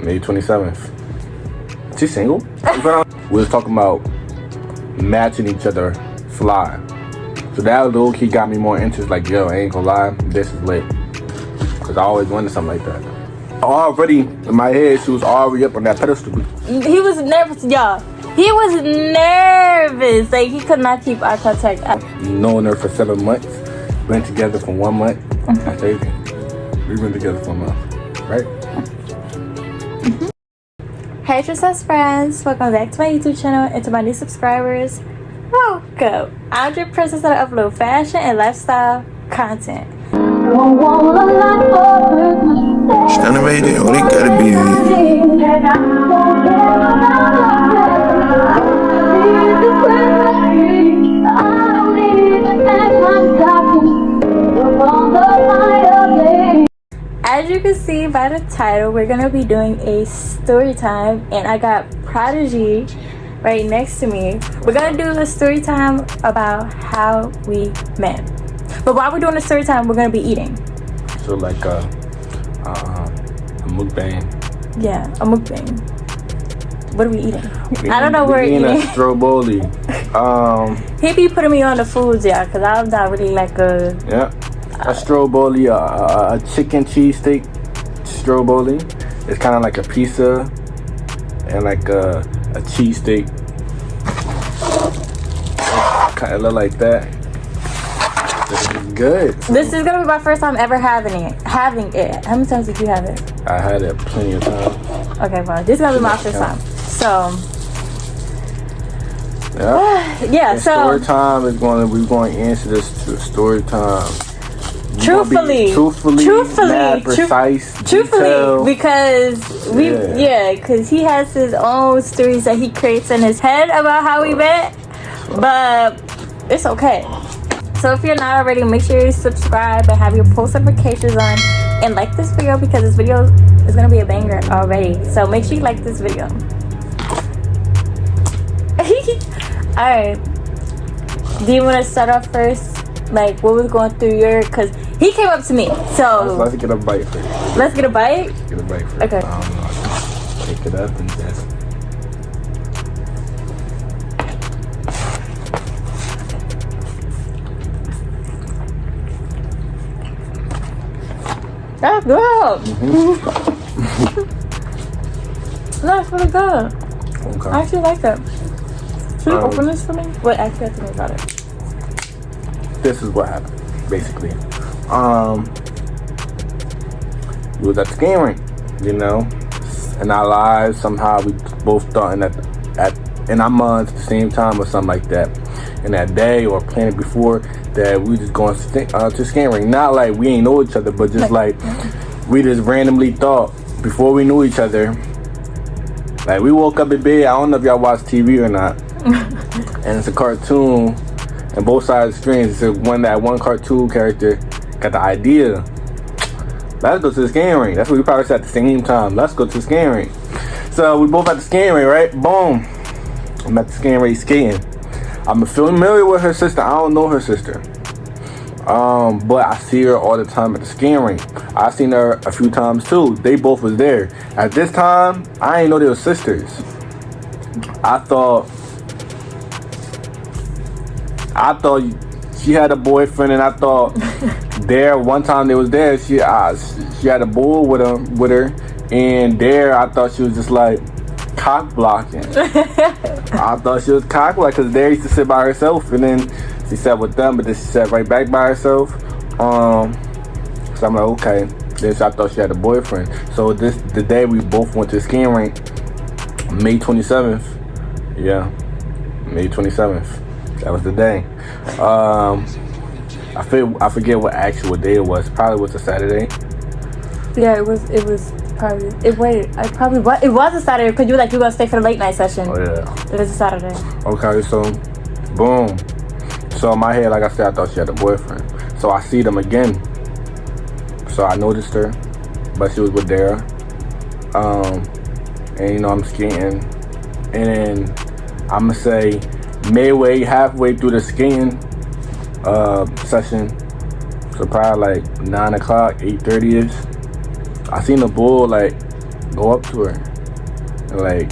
May 27th. She single? We was talking about matching each other fly. So that low key got me more interest. Like, yo, I ain't gonna lie, this is lit. Cause I always wanted something like that. Already in my head, she was already up on that pedestal. He was nervous, y'all. He was nervous. Like, he could not keep eye contact. Knowing her for 7 months, been together for 1 month. That's crazy. We've been together for a month, right? Hey, Dripcess friends. Welcome back to my YouTube channel and to my new subscribers. Welcome. I'm Dripcess that I upload fashion and lifestyle content. Standing right there, only gotta be As you can see by the title, we're gonna be doing a story time, and I got Prodigy right next to me. We're gonna do a story time about how we met. But while we're doing the story time, we're gonna be eating. So like a mukbang. Yeah, a mukbang. What are we eating? I don't know what we're eating. A stromboli. He be putting me on the foods, yeah, because I'm not really like a... Yeah. A stromboli, a chicken cheesesteak stromboli. It's kind of like a pizza and like a cheesesteak. Kind of look like that. This is good. This is gonna be my first time ever having it. How many times did you have it? I had it plenty of times. Okay, well, this is gonna be my first time. So yeah. And so story time is we're going to answer this story time. Truthfully, mad precise, truthfully, because because he has his own stories that he creates in his head about how we met, but it's okay. So if you're not already, make sure you subscribe and have your post notifications on, and like this video because this video is gonna be a banger already. So make sure you like this video. All right. Do you want to start off first? Like, what was going through your... Because he came up to me, so... Let's get a bite first. Let's get a bite? Let's get a bite first. Okay. I don't know. Pick it up and just... That's good. That's really good. Okay. I actually like that. Should you open this for me? Wait, actually, I have to know about it. This is what happened, basically. We was at the skating rink, you know, in our lives. Somehow we both thought in our months at the same time or something like that. And that day or planned before that we just going to skating rink. Not like we ain't know each other, but just like we just randomly thought before we knew each other. Like we woke up in bed. I don't know if y'all watch TV or not. And it's a cartoon. And both sides of the screen, it's one cartoon character got the idea. Let's go to the skating rink. That's what we probably said at the same time. Let's go to the skating rink. So we both at the skating rink, right? Boom. I'm at the skating rink skating. I'm familiar with her sister. I don't know her sister. But I see her all the time at the skating rink. I seen her a few times too. They both was there. At this time, I didn't know they were sisters. I thought she had a boyfriend, and I thought there one time they was there. She had a bull with her, and there I thought she was just like cock blocking. I thought she was cock blocking because there used to sit by herself, and then she sat with them, but then she sat right back by herself. So I'm like, okay. Then I thought she had a boyfriend. So the day we both went to the skiing rink, May 27th. Yeah, May 27th. That was the day. I forget what actual day it was. Probably was a Saturday. Yeah, it was probably. It was a Saturday because you were like you were gonna stay for the late night session. Oh yeah. It was a Saturday. Okay, so boom. So in my head, like I said, I thought she had a boyfriend. So I see them again. So I noticed her, but she was with Dara. And you know I'm skating, and then I'ma say halfway through the skating session, so probably like 9 o'clock, 8:30ish. I seen the bull like go up to her and like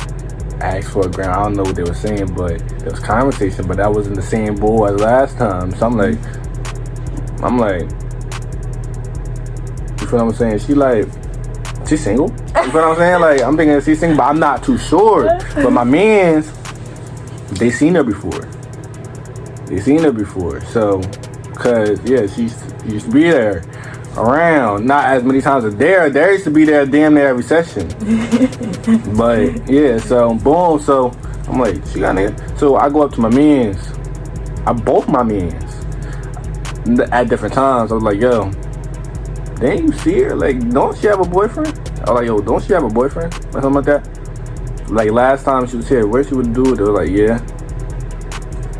ask for a gram. I don't know what they were saying, but there was conversation, but that wasn't the same bull as last time. So I'm like, you feel what I'm saying? She's single. You feel what I'm saying? Like, I'm thinking she's single, but I'm not too sure. But my mans, they seen her before. So, cause yeah, she used to be there around, not as many times as Dare used to be there damn near every session. But yeah, so boom, so I'm like, she got nigga. So I go up to my mans, both my mans, at different times. I was like, yo, didn't you see her? Like, don't she have a boyfriend? I was like, yo, don't she have a boyfriend? Or something like that. Like last time she was here, where she would do it? They were like, yeah.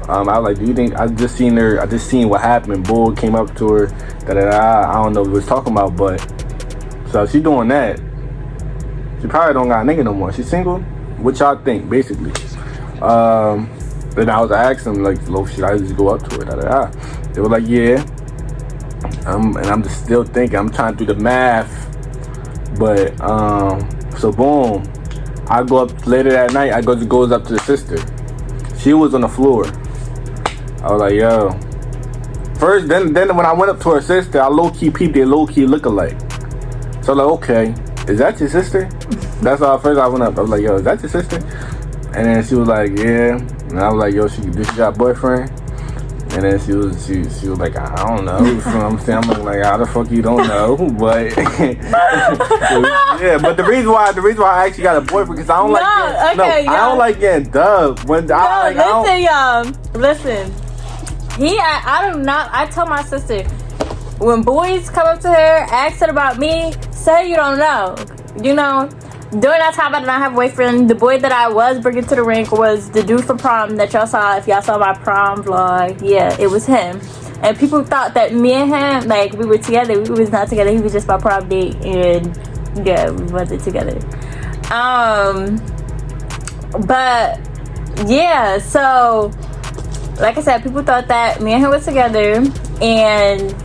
I was like, do you think, I just seen what happened. Bull came up to her, I don't know what we was talking about, but, so she doing that. She probably don't got a nigga no more. She's single? What y'all think, basically? Then I was asking them, like, should I just go up to her? They were like, yeah. And I'm just still thinking, I'm trying to do the math. But, so boom. I go up later that night, goes up to the sister. She was on the floor. I was like, yo. First, then when I went up to her sister, I low-key peeped their low-key look-alike. So I'm like, okay, is that your sister? That's how first I went up. I was like, yo, is that your sister? And then she was like, yeah. And I was like, yo, she got a boyfriend? And then she was like, I don't know. You know what I'm saying? I'm like, how the fuck you don't know? But yeah, but the reason why I actually got a boyfriend, because I don't like getting dubbed. Listen. I told my sister, when boys come up to her, ask her about me, say you don't know. You know, during that time I did not have a boyfriend. The boy that I was bringing to the rink was the dude from prom that y'all saw. If y'all saw my prom vlog, yeah, it was him. And people thought that me and him, like, we were together. We was not together. He was just my prom date, and yeah, we wasn't together. But yeah, so like I said, people thought that me and him was together, and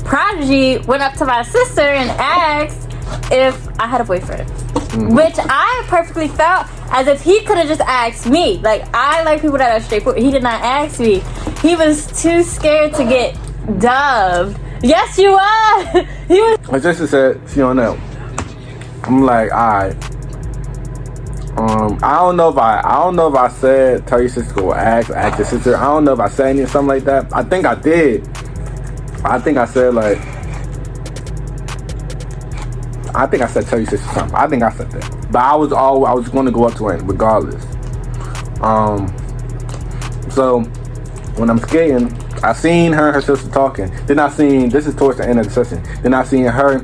Prodigy went up to my sister and asked if I had a boyfriend. Which I perfectly felt as if he could have just asked me. Like, I like people that are straightforward. He did not ask me. He was too scared to get dubbed. Yes, you are. He was. My sister said she don't know. I'm like, alright. I don't know if I said tell your sister or ask your sister. I don't know if I said anything, something like that. I think I did. I think I said tell your sister something. I think I said that. But I was going to go up to her regardless. So when I'm skating, I seen her and her sister talking. Then I seen, this is towards the end of the session. Then I seen her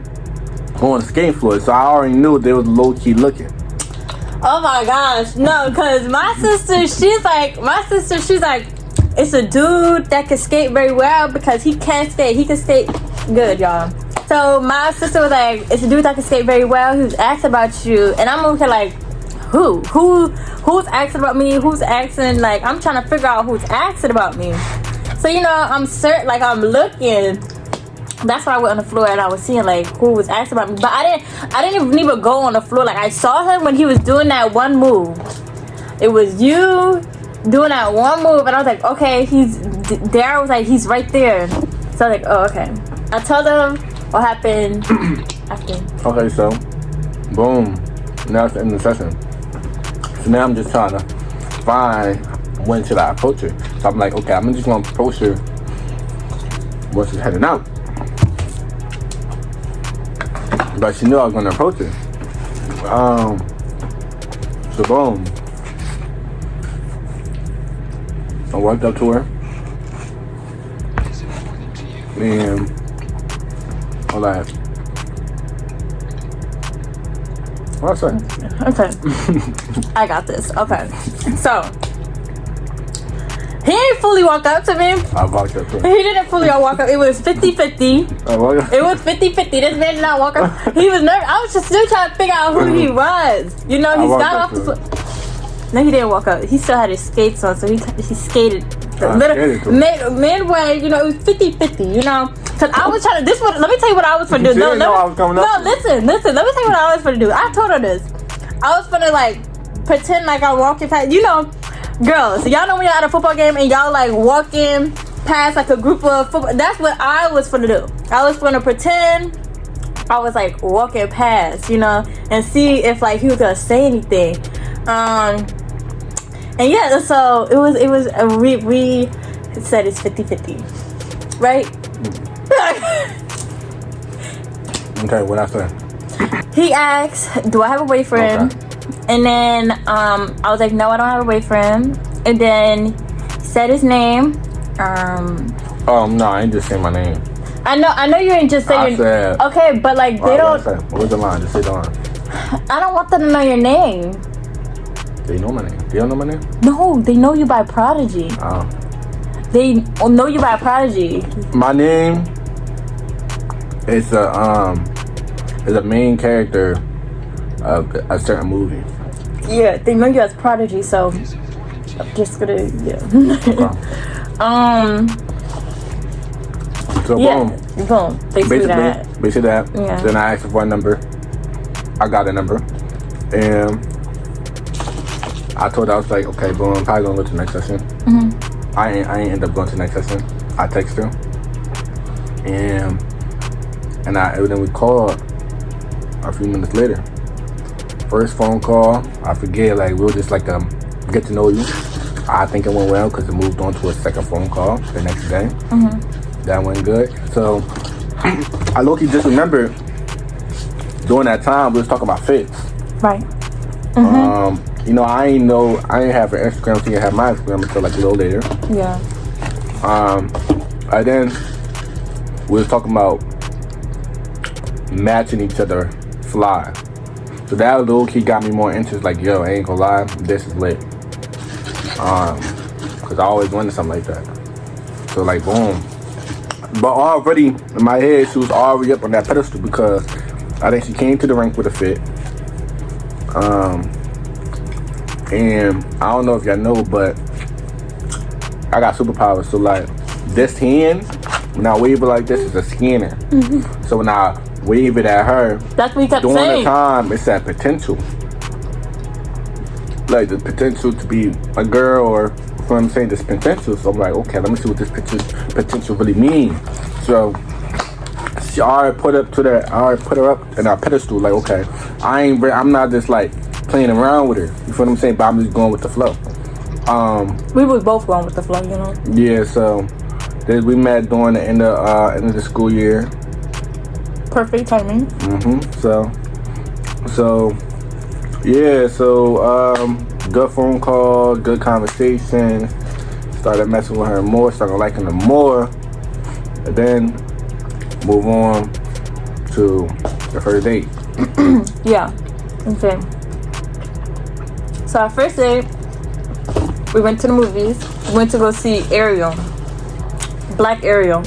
on the skating floor. So I already knew they was low key looking. Oh my gosh, no, because my sister, she's like, it's a dude that can skate very well because he can skate. He can skate good, y'all. So my sister was like, it's a dude that can skate very well. He was asking about you. And I'm over here like, who's asking about me? Who's asking? Like, I'm trying to figure out who's asking about me. So, you know, I'm looking. That's why I went on the floor and I was seeing like who was asking about me. But I didn't even go on the floor. Like, I saw him when he was doing that one move. It was you doing that one move, and I was like, okay, he's there. I was like, he's right there. So I was like, oh, okay. I told him what happened after. Okay, so boom. Now it's the end of the session. So now I'm just trying to find when should I approach her. So I'm like, okay, I'm just gonna approach her when she's heading out. But she knew I was gonna approach her. So boom. I walked up to her. And I'm like, what's that? Okay. I got this. Okay. So he didn't fully walk up to me. I walked up to her. He didn't fully walk up. It was 50-50. It was 50-50. This man did not walk up. He was nervous. I was just still trying to figure out who he was. You know, he got off the floor. No, he didn't walk up. He still had his skates on, so he skated Midway, you know, it was 50-50, you know. Cause I was trying to, let me tell you what I was gonna do. Listen, let me tell you what I was gonna do. I told her this. I was gonna like pretend like I'm walking past, you know, girls. Y'all know when you're at a football game and y'all like walking past like a group of football. That's what I was gonna do. I was gonna pretend I was like walking past, you know, and see if like he was gonna say anything. And yeah, so it was we said it's 50-50, right? Okay, what I say? He asked, do I have a boyfriend? Okay. And then I was like, no, I don't have a boyfriend. And then he said his name. No, I ain't just saying my name. I know you ain't just saying. Said, okay, but like they don't. What was the line? Just say the line. I don't want them to know your name. They know my name. They don't know my name? No, they know you by Prodigy. Oh. They know you by Prodigy. My name is a main character of a certain movie. Yeah, they know you as Prodigy, so I'm just gonna Okay. So boom. Basically that. Yeah. Then I asked for a number. I got a number, and I told her, I was like, okay, boom, I'm probably gonna go to the next session. Mm-hmm. I ain't end up going to the next session. I text her, and then we called a few minutes later. First phone call, I forget, like we were just like get to know you. I think it went well because it moved on to a second phone call the next day. Mm-hmm. That went good. So I low-key just remember during that time we was talking about fits. Right. Mm-hmm. You know, I ain't have an Instagram until I had my Instagram until like a little later. Yeah. And then we was talking about matching each other fly. So that little key got me more interest. Like, yo, I ain't gonna lie, this is lit. Cause I always wanted something like that. So like, boom. But already in my head, she was already up on that pedestal because I think she came to the rink with a fit. And I don't know if y'all know, but I got superpowers. So like, this hand, when I wave it like this, is a scanner. Mm-hmm. So when I wave it at her, that's what you kept during saying. the time, it's that potential. Like the potential to be a girl, or what I'm saying, this potential. So I'm like, okay, let me see what this potential really means. So she already put her up in our pedestal. Like, okay, I'm not just like playing around with her. You feel what I'm saying? But I'm just going with the flow. We was both going with the flow, you know. Yeah. So we met during the end of the school year. Perfect timing. Mm-hmm. So good phone call, good conversation. Started messing with her more, started liking her more, and then move on to the first date. Yeah. Okay. So our first date, we went to the movies. We went to go see Ariel, Black Ariel.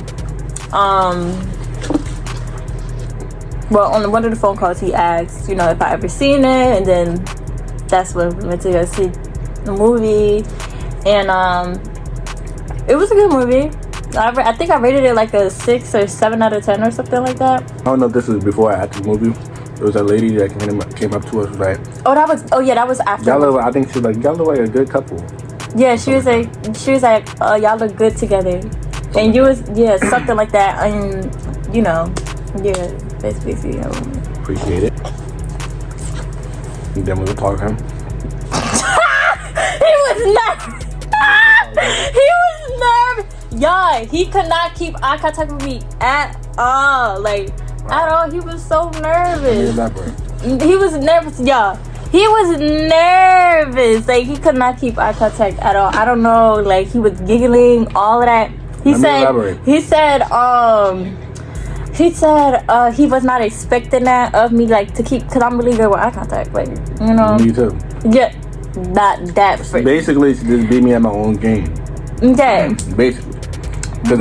Well, on one of the phone calls, he asked, you know, if I ever seen it, and then that's when we went to go see the movie, and it was a good movie. I think I rated it like a 6 or 7 out of 10 or something like that. I don't know if this was before or after the movie. There was a lady that came up to us, like, that was after. I think she was like, y'all look like a good couple. Yeah, she was like, y'all look good together, and you was something like that, and you know, yeah. Basically, appreciate it. And then we were talking. He was nervous. Yeah, he could not keep eye contact with me at all. Like, at all. He was so nervous. He was nervous, y'all. He was nervous. Like, he could not keep eye contact at all. I don't know. Like, he was giggling, all of that. He said he was not expecting that of me, like, to keep, because I'm really good with eye contact, like, you know. Me too. Yeah, that. Basically, she just beat me at my own game. Okay. Basically. Because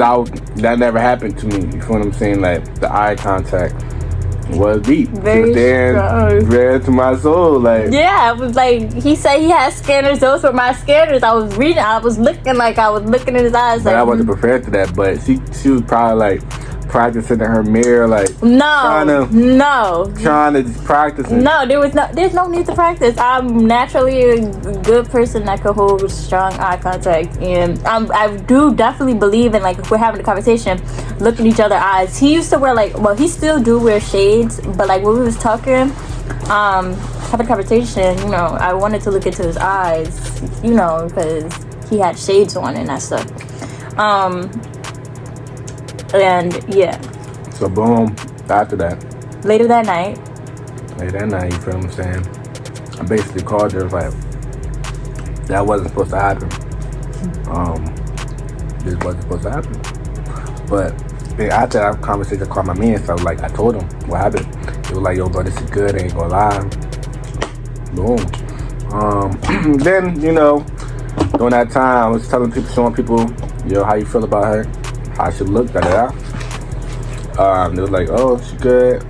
that never happened to me. You feel what I'm saying? Like, the eye contact. was deep. Very strong. Read to my soul, like. Yeah, I was like, he said he had scanners. Those were my scanners. I was reading. I was looking like I was looking in his eyes. But like, I wasn't prepared to that. But she was probably like practicing in her mirror, like trying to practice. No, there's no need to practice. I'm naturally a good person that could hold strong eye contact, and I do definitely believe in, like, if we're having a conversation, look at each other's eyes. He used to wear, like, well, he still do wear shades, but like when we was talking, having a conversation, you know, I wanted to look into his eyes, you know, because he had shades on and that stuff. And yeah. So boom, after that. Later that night, you feel what I'm saying? I basically called her, like, that wasn't supposed to happen. This wasn't supposed to happen. But then after that conversation, I called my man, so like I told him what happened. He was like, yo bro, this is good, I ain't gonna lie. Boom. Then, you know, during that time I was showing people, yo, how you feel about her? How she looked at it. They was like, oh, she good.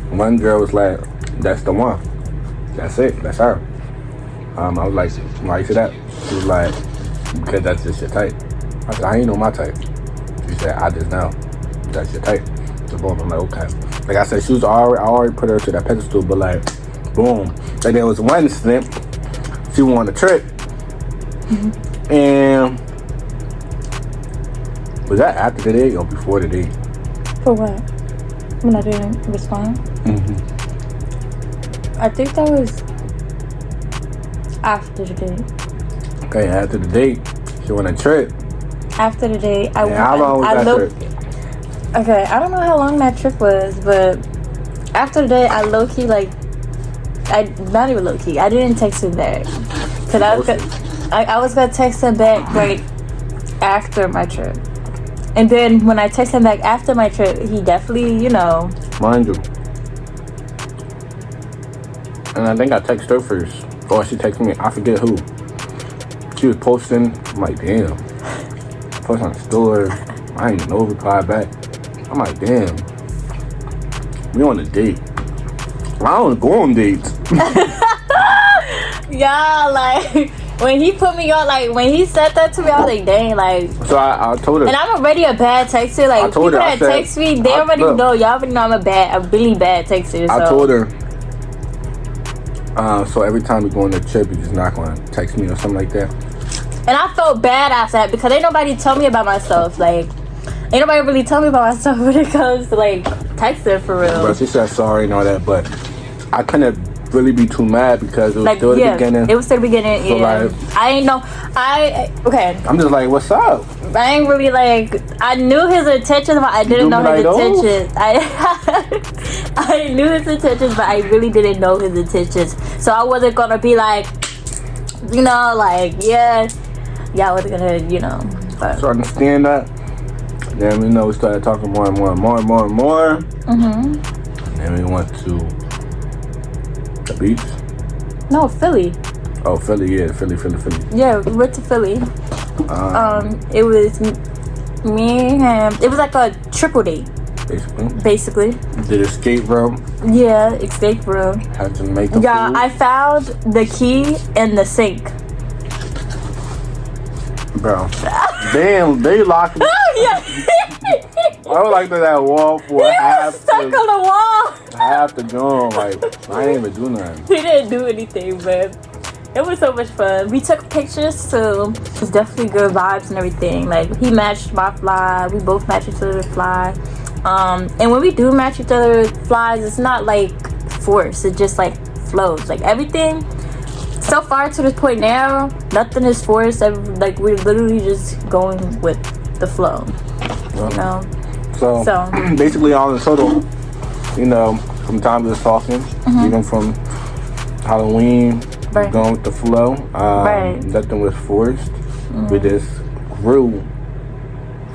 One girl was like, that's the one. That's it. That's her. I was like, why you say that? She was like, because that's just your type. I said, I ain't know my type. She said, I just know that's your type. So boom, I'm like, okay. Like I said, I already put her to that pedestal, but like, boom. Like there was one incident, she won a trip, and was that after the date or before the date? For what? When I didn't respond? I think that was after the date. Okay, after the date, she went on a trip. After the date, how long was that trip? Okay, I don't know how long that trip was, but after the date, I low-key, like, not even low-key, I didn't text him back. Cause I was gonna text him back, like, after my trip. And then when I text him back after my trip, he definitely, you know. Mind you. And I think I texted her first. Or she texted me, I forget who. She was posting. I'm like, damn. Post on the story. I ain't no reply back. I'm like, damn. We on a date. I don't go on dates. Yeah, like, when he put me on, like, when he said that to me, I was like, dang, like. So I told her. And I'm already a bad texter. Like, people that text me, they already know. Y'all already know I'm a really bad texter. So. I told her. So every time we go on the trip, you just not gonna text me or something like that. And I felt bad after that because ain't nobody tell me about myself. Like, ain't nobody really tell me about myself when it comes to, like, texting for real. But she said sorry and all that, but I couldn't really be too mad because it was still the beginning. It was still the beginning, so yeah. Like, I ain't know. Okay. I'm just like, what's up? I ain't really, like, I knew his intentions, but I didn't know his intentions. I knew his intentions, but I really didn't know his intentions. So I wasn't gonna be like, you know, like, yeah, I wasn't gonna, you know. But. So I understand that. Then, you know, we started talking more and more. And then we went to the beach. No, Philly. Oh, Philly, yeah, Philly. Yeah, we went to Philly. It was me and him. It was like a triple date. Basically. Did escape room? Yeah, escape room. Had to make the food? I found the key in the sink. Bro. Damn, they locked me. Oh, yeah. I was like that wall for half. Stuck on the wall. Half the joint, like, I didn't even do nothing. We didn't do anything, but it was so much fun. We took pictures too. It was definitely good vibes and everything. Like, he matched my fly. We both matched each other's fly. And when we do match each other's flies, it's not like force. It just like flows. Like everything. So far to this point now, nothing is forced. Like we're literally just going with the flow. You know. So basically, all in total, you know, from time we was talking, even from Halloween, going with the flow. Nothing was forced. We just grew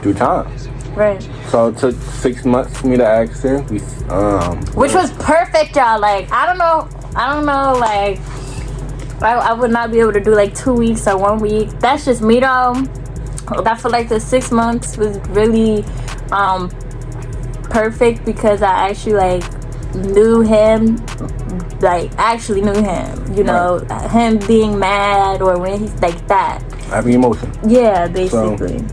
through time. Right. So it took 6 months for me to ask her. Which was perfect, y'all. Like, I don't know, like, I would not be able to do like 2 weeks or 1 week. That's just me though. I feel like the 6 months was really perfect because I actually like knew him, like actually knew him. You know, him being mad or when he's like that. Having emotion. Yeah, basically.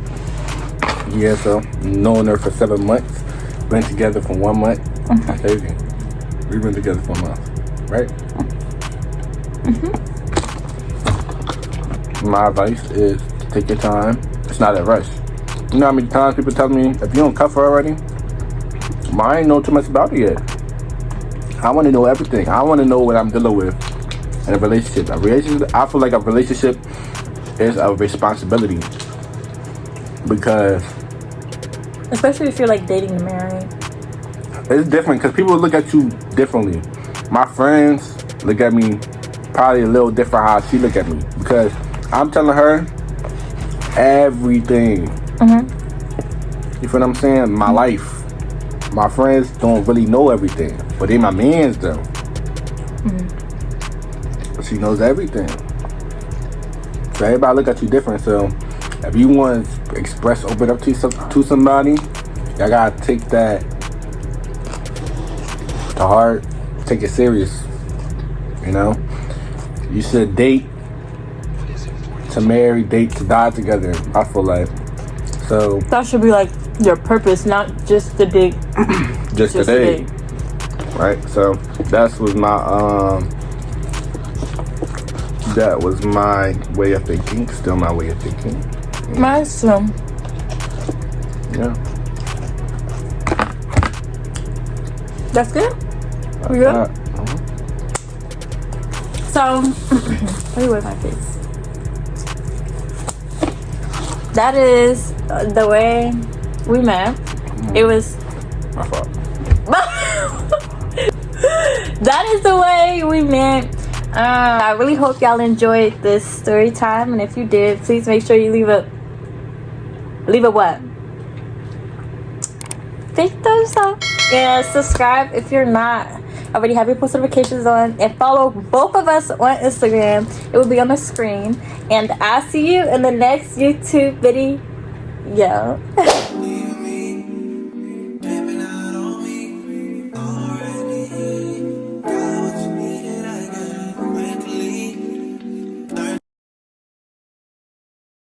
So knowing her for 7 months, been together for 1 month. That's crazy. We've been together for a month, right? My advice is to take your time. It's not a rush. You know how many times people tell me, if you don't cuff her already, I ain't know too much about it yet. I want to know everything. I want to know what I'm dealing with in a relationship. I feel like a relationship is a responsibility because, especially if you're like dating to marry, it's different because people look at you differently. My friends look at me probably a little different how she look at me because I'm telling her everything. You feel what I'm saying? My life. My friends don't really know everything, but they my mans though. She knows everything. So everybody look at you different. So if you want to open up to somebody, y'all gotta take that to heart. Take it serious. You know, you should date to marry, date to die together. I feel like so that should be like your purpose, not just the date. just the date. Right. So that was my way of thinking. Still my way of thinking. Nice. Yeah. That's good. We good? So, let me wipe my face. That is the way we met. It was my fault. That is the way we met. I really hope y'all enjoyed this story time, and if you did, please make sure you leave a what? Big thumbs up. And subscribe if you're not already. Have your post notifications on, and follow both of us on Instagram. It will be on the screen, and I'll see you in the next YouTube video.